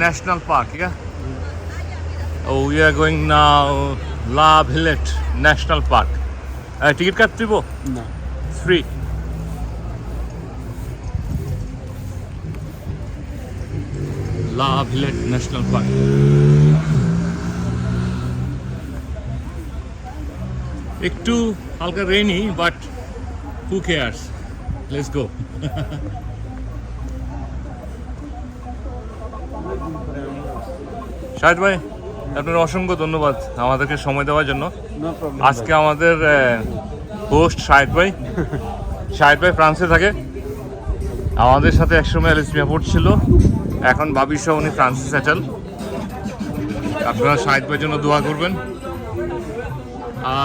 National Park, yeah? Oh, we are going now La Villette National Park. Ticket কাটতে দিব? না। Free. La Villette National Park. একটু হালকা rainy, but who cares? Let's go. Shahid ভাই, আপনার অসংখ্য ধন্যবাদ আমাদেরকে সময় দেওয়ার জন্য। No problem. আজকে আমাদের হোস্ট শাহিদ ভাই। শাহিদ ভাই ফ্রান্সে থাকে, আমাদের সাথে একসময় এলএসপিয়া পড়ছিল, এখন বাবির সহ উনি ফ্রান্সে সেটেল। আপনারা শাহিদ ভাইয়ের জন্য দোয়া করবেন।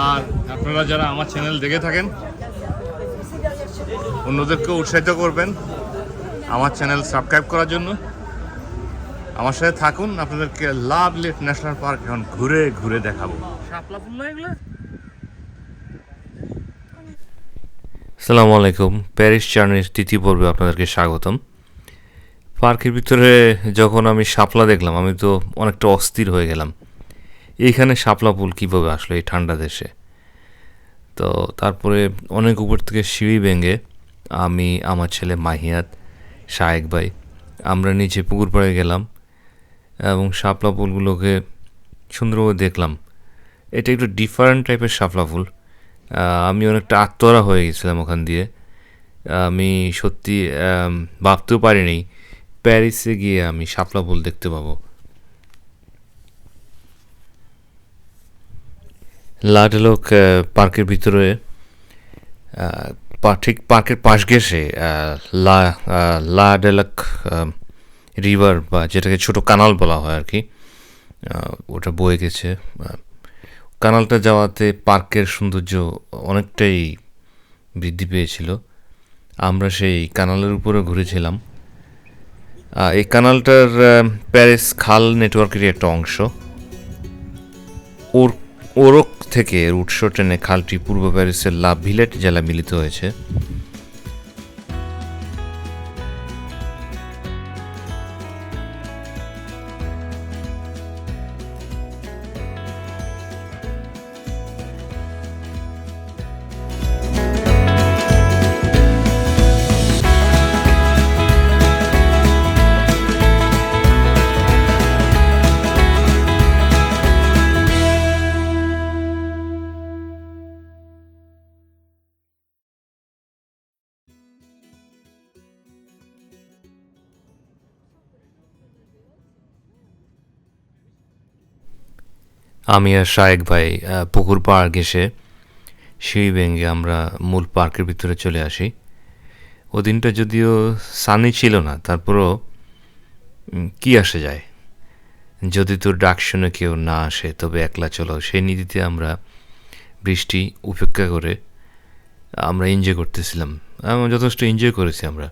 আর আপনারা যারা আমার চ্যানেল দেখে থাকেন, অন্যদেরকে উৎসাহিত করবেন আমার চ্যানেল সাবস্ক্রাইব করার জন্য। আমার সাথে থাকুন, আপনাদেরকে লা ভিলেট ন্যাশনাল পার্ক এখন ঘুরে ঘুরে দেখাবো। শাপলা ফুল না এগুলো? আসসালামু আলাইকুম। প্যারিস জার্নির তৃতীয় পর্বে আপনাদেরকে স্বাগতম। পার্কের ভিতরে যখন আমি শাপলা দেখলাম, আমি তো অনেকটা অস্থির হয়ে গেলাম। এইখানে শাপলা ফুল কীভাবে আসলো এই ঠান্ডা দেশে? তো তারপরে অনেক উপর থেকে সিঁড়ি ভেঙে আমি, আমার ছেলে মাহিয়াত, শায়েক ভাই, আমরা নিচে পুকুর পাড়ে গেলাম এবং শাপলা ফুলগুলোকে সুন্দরভাবে দেখলাম। এটা একটু ডিফারেন্ট টাইপের শাপলা ফুল। আমি অনেকটা আত্মহারা হয়ে গেছিলাম ওখান দিয়ে। আমি সত্যি ভাবতেও পারিনি প্যারিসে গিয়ে আমি শাপলা ফুল দেখতে পাবো। লা ডেলক পার্কের ভিতরে ঠিক পার্কের পাশ ঘেঁষে লা ডেলক রিভার, বা যেটাকে ছোট কানাল বলা হয় আর কি, ওটা বয়ে গেছে। কানালটা যাওয়াতে পার্কের সৌন্দর্য অনেকটাই বৃদ্ধি পেয়েছিল। আমরা সেই কানালের উপরে ঘুরেছিলাম। এই কানালটার প্যারিস খাল নেটওয়ার্কেরই একটা অংশ। ওরক থেকে উৎস ট্রেনে খালটি পূর্ব প্যারিসের লা ভিলেট জেলা মিলিত হয়েছে। আমি আর শায়েক ভাই পুকুর পাড় ঘেঁষে সিঁড়ি ভেঙে আমরা মূল পার্কের ভিতরে চলে আসি। ও দিনটা যদিও সানি ছিল না, তারপরও কি আসে যায়, যদি তোর ডাক শুনে কেউ না আসে তবে একলা চলো, সেই নীতিতে আমরা বৃষ্টি উপেক্ষা করে আমরা এনজয় করতেছিলাম। যথেষ্ট এনজয় করেছি আমরা।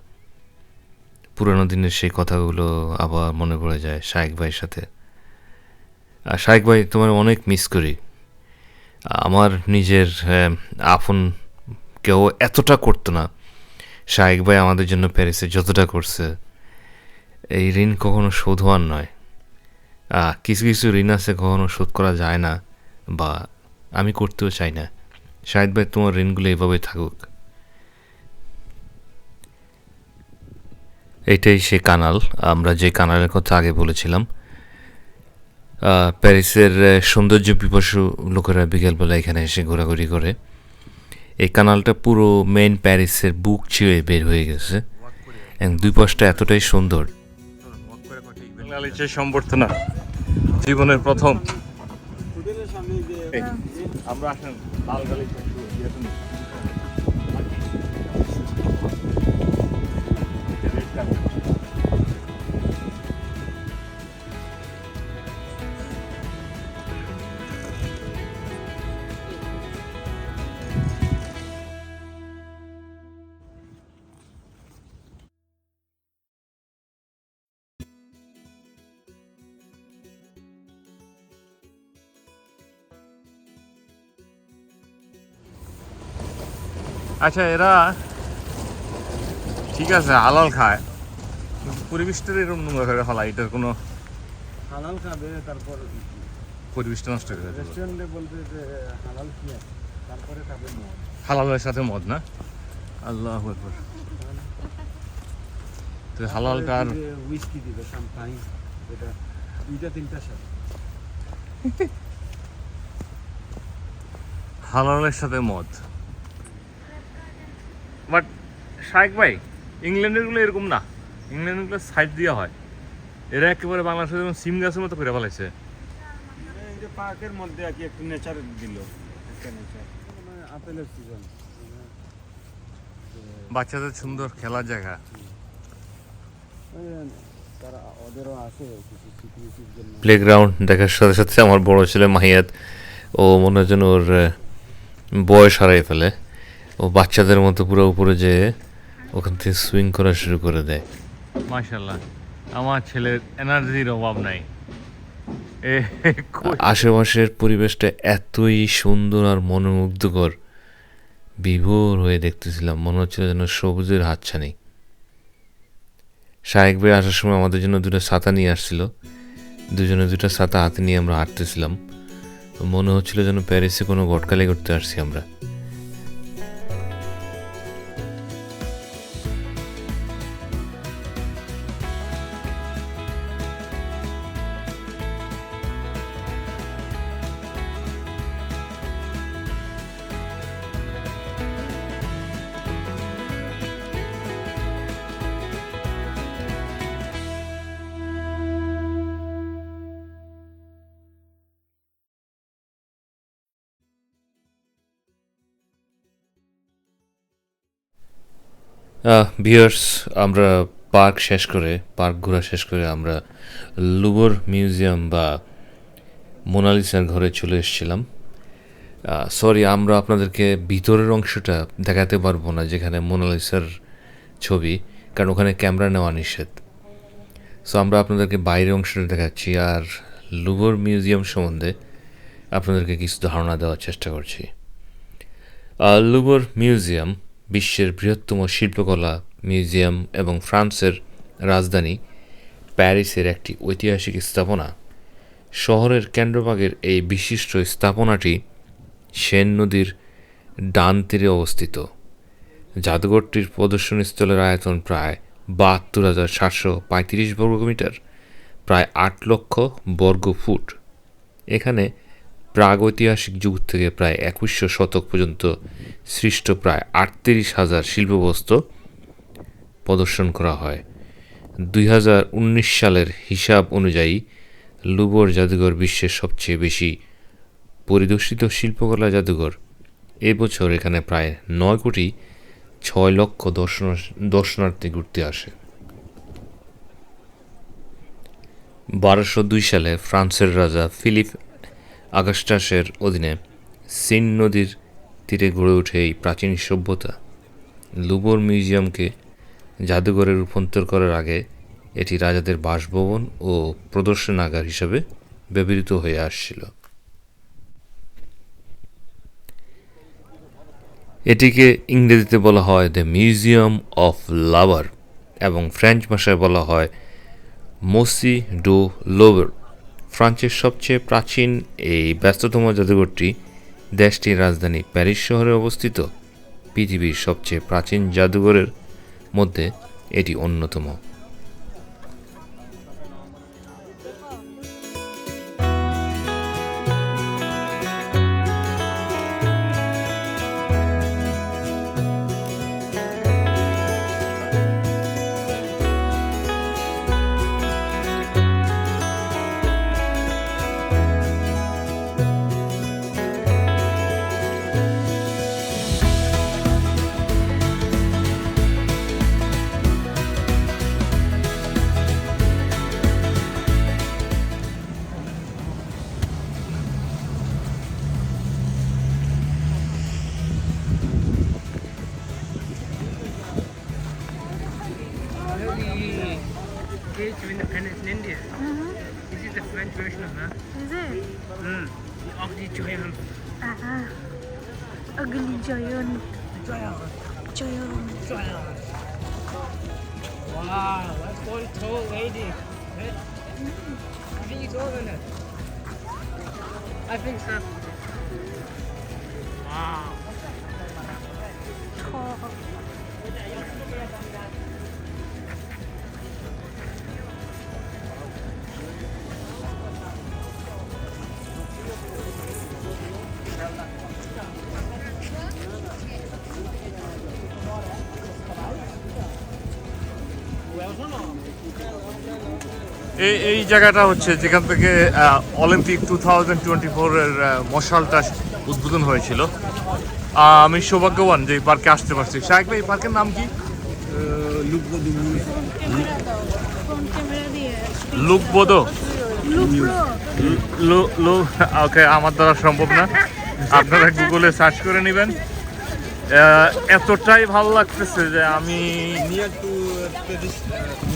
পুরানো দিনের সেই কথাগুলো আবার মনে পড়ে যায় শায়েক ভাইয়ের সাথে। আর শায়েক ভাই, তোমার অনেক মিস করি। আমার নিজের আপন কেউ এতটা করতো না, শায়েক ভাই আমাদের জন্য প্যারিসে যতটা করছে, এই ঋণ কখনো শোধ হওয়ার নয়। কিছু কিছু ঋণ আছে কখনো শোধ করা যায় না, বা আমি করতেও চাই না। শায়েক ভাই, তোমার ঋণগুলো এভাবেই থাকুক। এটাই সে কানাল, আমরা যে কানালের কথা আগে বলেছিলাম। প্যারিসের সৌন্দর্য পিপাসু লোকেরা বিকেলবেলা এখানে এসে ঘোরাঘুরি করে। এই কানালটা পুরো মেইন প্যারিসের বুক ছিঁড়ে বের হয়ে গেছে এবং দুই পাশটা এতটাই সুন্দর। সম্বর্ধনা জীবনের প্রথম। আমরা আসেন লাল গালিচা। আচ্ছা, এরা ঠিক আছে হালাল খায়, পরিবেশটার এরকম নোংরা করে ফেলা, এটার কোনো হালাল খাবে তারপর পরিবেশটা নষ্ট করে দেবে। রেস্টুরেন্টে বলবে যে হালাল কি আছে তারপরে খাবে মদ। হালালের সাথে মদ না, আল্লাহু আকবার। তো হালালটার উইস্কি দিবে শাম্পাইন, এটা দুইটা তিনটা সাথে। হালালের সাথে মদ। বাট শায়েক ভাই, ইংল্যান্ডের গুলো এরকম না, ইংল্যান্ডের গুলো সাইড দেওয়া হয়, এরা একেবারে বাংলাদেশে যেমন সিম গাছের মতো করে ফেলাইছে। এই যে পার্কের মধ্যে আর কি একটু নেচার দিল, একটা নেচার মানে আপেলের সিজন, বাচ্চাদের সুন্দর খেলার জায়গা। তারা ওদেরও আছে কিছু সিকিউরিটির জন্য। প্লেগ্রাউন্ড দেখার সাথে সাথে আমার বড় ছেলে মাহিয়াত, ও মনে হয় যেন ওর বয়স হারাই ফেলে। ও বাচ্চাদের মতো পুরো উপরে যেয়ে ওখান থেকে সুইং করা শুরু করে দেয়। মাশাআল্লাহ, আমার ছেলের এনার্জির অভাব নাই। আশেপাশের পরিবেশটা এতই সুন্দর আর মনোমুগ্ধকর, বিভোর হয়ে দেখতেছিলাম, মনে হচ্ছিল যেন সবুজের হাতছানি। শায়েক ভাই আসার সময় আমাদের জন্য দুটো ছাতা নিয়ে আসছিল, দুজনে দুটো ছাতা হাতে নিয়ে আমরা হাঁটতেছিলাম, মনে হচ্ছিল যেন প্যারিসে কোনো গটকালি করতে আসছি আমরা। ভিউয়ার্স, আমরা পার্ক ঘোরা শেষ করে আমরা লুভর মিউজিয়াম বা মোনালিসার ঘরে চলে এসেছিলাম। সরি, আমরা আপনাদেরকে ভিতরের অংশটা দেখাতে পারবো না, যেখানে মোনালিসার ছবি, কারণ ওখানে ক্যামেরা নেওয়া নিষেধ। সো আমরা আপনাদেরকে বাইরের অংশটা দেখাচ্ছি, আর লুভর মিউজিয়াম সম্বন্ধে আপনাদেরকে কিছু ধারণা দেওয়ার চেষ্টা করছি। লুভর মিউজিয়াম বিশ্বের বৃহত্তম শিল্পকলা মিউজিয়াম এবং ফ্রান্সের রাজধানী প্যারিসের একটি ঐতিহাসিক স্থাপনা। শহরের কেন্দ্রভাগের এই বিশিষ্ট স্থাপনাটি সেন নদীর ডান তীরে অবস্থিত। জাদুঘরটির প্রদর্শনীস্থলের আয়তন প্রায় ৭২,৭৩৫ বর্গমিটার, প্রায় ৮ লক্ষ বর্গ ফুট। এখানে প্রাগৈতিহাসিক যুগ থেকে প্রায় ২১শো শতক পর্যন্ত সৃষ্ট প্রায় ৩৮,০০০ শিল্পবস্তু প্রদর্শন করা হয়। ২০১৯ সালের হিসাব অনুযায়ী লুভর জাদুঘর বিশ্বের সবচেয়ে বেশি পরিদর্শিত শিল্পকলা জাদুঘর। এবছর এখানে প্রায় ৯,৬ লক্ষ দর্শনার্থী ঘুরতে আসে। ১২০২ সালে ফ্রান্সের রাজা ফিলিপ আগাস্টাসের অধীনে সিন নদীর তীরে গড়ে ওঠে এই প্রাচীন সভ্যতা। লুভর মিউজিয়ামকে জাদুঘরে রূপান্তর করার আগে এটি রাজাদের বাসভবন ও প্রদর্শনাগার হিসাবে ব্যবহৃত হয়ে আসছিল। এটিকে ইংরেজিতে বলা হয় দ্য মিউজিয়াম অফ লাভার এবং ফ্রেঞ্চ ভাষায় বলা হয় মোসি ডো লোভর। ফ্রান্সের সবচেয়ে প্রাচীন এই ব্যস্ততম জাদুঘরটি দেশটির রাজধানী প্যারিস শহরে অবস্থিত। পৃথিবীর সবচেয়ে প্রাচীন জাদুঘরের মধ্যে এটি অন্যতম। Age of Independence in India. This is the French version of that. Is it? The Ogdi Joyan. Ugly giant. Joyan. Giant. Joyan. Wow, that's one tall lady. I think it's over now. I think so. Wow. এই জায়গাটা হচ্ছে যেখান থেকে Olympic 2024 এর মশালটা উদ্বোধন হয়েছিল। আমি সৌভাগ্যবান যে এই পার্কে আসতে পারছি। শাহেক ভাই, এই পার্কের নাম কি? ফ্রন্ট ক্যামেরা দিয়ে লুকবোদো। লুক ওকে, আমার দ্বারা সম্ভব না, আপনারা গুগলে সার্চ করে নেবেন। এতটাই ভালো লাগতেছে যে আমি near to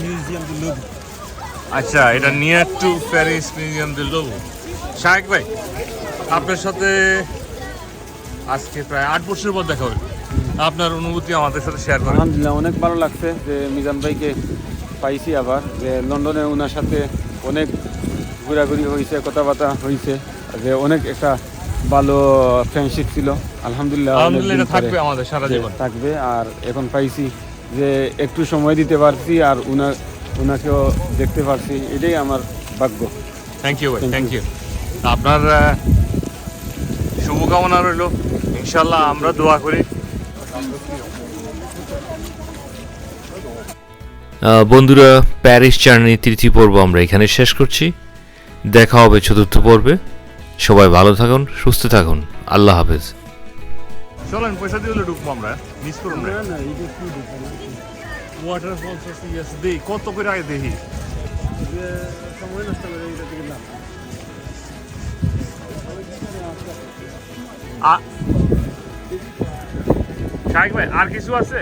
museum the Louvre. আচ্ছা, এটা near to Paris museum the Louvre. শাহেক ভাই, আপনার সাথে আজকে প্রায় 8 বছর পর দেখা হলো। আপনার অনুভূতি আমাদের সাথে শেয়ার করেন। আলহামদুলিল্লাহ, অনেক ভালো লাগছে যে মিজান ভাইকে পাইছি আবার, যে লন্ডনে ওনার সাথে অনেক ঘোরাঘুরি হয়েছে, কথাবার্তা হয়েছে, যে অনেক একটা ভালো ফ্রেন্ডশিপ ছিল। আলহামদুলিল্লাহ, আলহামদুলিল্লাহ, এটা অনেকদিন পরে থাকবে আমাদের সারা যে জীবন। থাকবে। আর এখন পাইছি যে একটু সময় দিতে পারছি আর ওনাকেও দেখতে পারছি, এটাই আমার ভাগ্য। থ্যাংক ইউ ভাই, Thank থ্যাংক you. ইউ। আপনার শুভকামনা রইল, ইনশাল্লাহ আমরা দোয়া করি। বন্ধুরা, প্যারিস জার্নি তৃতীয় পর্ব আমরা এখানে শেষ করছি। দেখা হবে চতুর্থ পর্বে। সবাই ভালো থাকুন, সুস্থ থাকুন। আল্লাহ হাফেজ। চলেন, পয়সা দিয়ে হলে ঢুকবো আমরা, মিস করুন না। ওয়াটারফলস আছে, ইয়েস, দেখি কত করে আগে দেখি। শাহেক ভাই, আর কিছু আছে?